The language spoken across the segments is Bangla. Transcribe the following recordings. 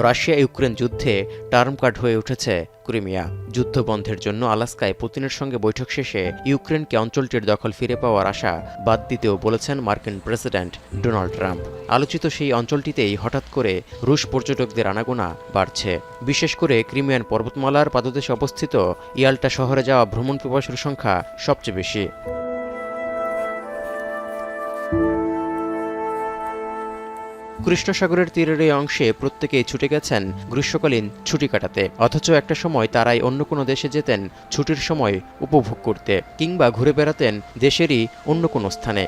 রাশিয়া ইউক্রেন যুদ্ধে টার্ম কার্ড হয়ে উঠেছে ক্রিমিয়া। যুদ্ধবন্ধের জন্য আলাস্কায় পুতিনের সঙ্গে বৈঠক শেষে ইউক্রেনকে অঞ্চলটির দখল ফিরে পাওয়ার আশা বাদ দিতেও বলেছেন মার্কিন প্রেসিডেন্ট ডোনাল্ড ট্রাম্প। আলোচিত সেই অঞ্চলটিতেই হঠাৎ করে রুশ পর্যটকদের আনাগোনা বাড়ছে। বিশেষ করে ক্রিমিয়ান পর্বতমালার পাদদেশে অবস্থিত ইয়াল্টা শহরে যাওয়া ভ্রমণ পিপাসুর সংখ্যা সবচেয়ে বেশি। কৃষ্ণ সাগরের তীরের এই অংশে প্রত্যেকেই ছুটে গেছেন গ্রীষ্মকালীন ছুটি কাটাতে, অথচ একটা সময় তারাই অন্য কোনো দেশে যেতেন ছুটির সময় উপভোগ করতে কিংবা ঘুরে বেড়াতেন দেশেরই অন্য কোনো স্থানে।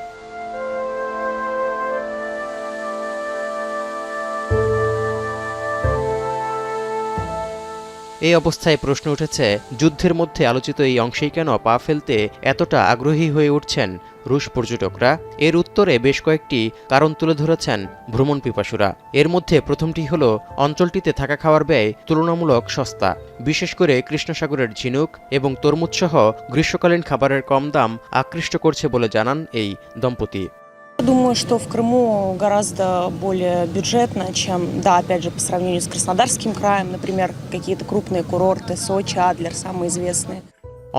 এই অবস্থায় প্রশ্ন উঠেছে, যুদ্ধের মধ্যে আলোচিত এই অংশেই কেন পা ফেলতে এতটা আগ্রহী হয়ে উঠছেন রুশ পর্যটকরা? এর উত্তরে বেশ কয়েকটি কারণ তুলে ধরেছেন ভ্রমণ পিপাসুরা। এর মধ্যে প্রথমটি হল অঞ্চলটিতে থাকা খাওয়ার ব্যয় তুলনামূলক সস্তা। বিশেষ করে কৃষ্ণসাগরের ঝিনুক এবং তরমুজসহ গ্রীষ্মকালীন খাবারের কম দাম আকৃষ্ট করছে বলে জানান এই দম্পতি। Думаю, что в Крыму гораздо более бюджетно, чем, да, опять же, по сравнению с Краснодарским краем, например, какие-то крупные курорты, Сочи, Адлер, самые известные.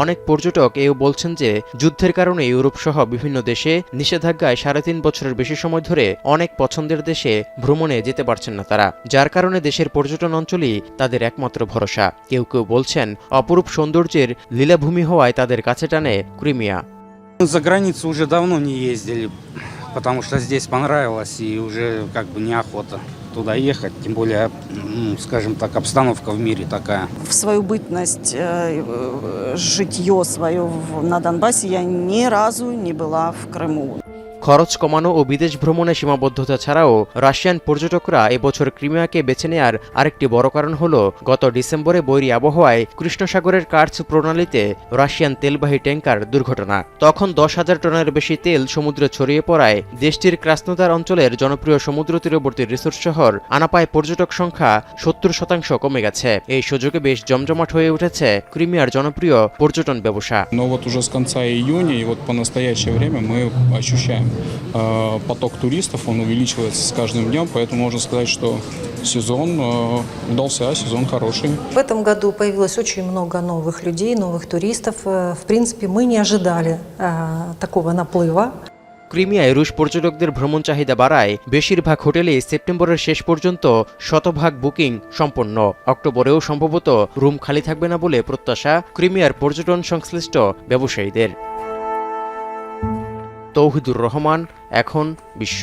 অনেক পর্যটক এও বলছেন যে যুদ্ধের কারণে ইউরোপ সহ বিভিন্ন দেশে নিষেধাজ্ঞায় 3.5 বছরের বেশি সময় ধরে অনেক পছন্দের দেশে ভ্রমণে যেতে পারছেন না তারা, যার কারণে দেশের পর্যটন অঞ্চলই তাদের একমাত্র ভরসা। কেউ কেউ বলছেন অপরূপ সৌন্দর্যের লীলাভূমি হওয়ায় তাদের কাছে টানে ক্রিমিয়া। За границу уже давно не ездили, потому что здесь понравилось и уже как бы неохота туда ехать, тем более, скажем так, обстановка в мире такая. В свою бытность, житье свое на Донбассе я ни разу не была в Крыму. খরচ কমানো ও বিদেশ ভ্রমণে সীমাবদ্ধতা ছাড়াও রাশিয়ান পর্যটকরা এবছর ক্রিমিয়াকে বেছে নেয়ার আরেকটি বড় কারণ হল গত ডিসেম্বরে বৈরী আবহাওয়ায় কৃষ্ণসাগরের কার্চ প্রণালীতে রাশিয়ান তেলবাহী ট্যাঙ্কার দুর্ঘটনা। তখন 10,000 টনের বেশি তেল সমুদ্রে ছড়িয়ে পড়ায় দেশটির ক্রাসনোদার অঞ্চলের জনপ্রিয় সমুদ্র তীরবর্তী রিসোর্ট শহর আনাপায় পর্যটক সংখ্যা 70% কমে গেছে। এই সুযোগে বেশ জমজমাট হয়ে উঠেছে ক্রিমিয়ার জনপ্রিয় পর্যটন ব্যবসা। Но вот уже с конца июня и вот по настоящее время мы ощущаем поток туристов, он увеличивается с каждым днем, поэтому можно сказать, что сезон удался, сезон хороший. В этом году появилось очень много новых людей, новых туристов. В принципе, мы не ожидали такого наплыва. ক্রিমিয়ায় রুশ পর্যটকদের ভ্রমণ চাহিদা বাড়ায় বেশিরভাগ হোটেলেই সেপ্টেম্বরের শেষ পর্যন্ত 100% বুকিং সম্পন্ন। অক্টোবরেও সম্ভবত রুম খালি থাকবে না বলে প্রত্যাশা ক্রিমিয়ার পর্যটন সংশ্লিষ্ট ব্যবসায়ীদের। তৌহিদুর রহমান, এখন বিশ্ব।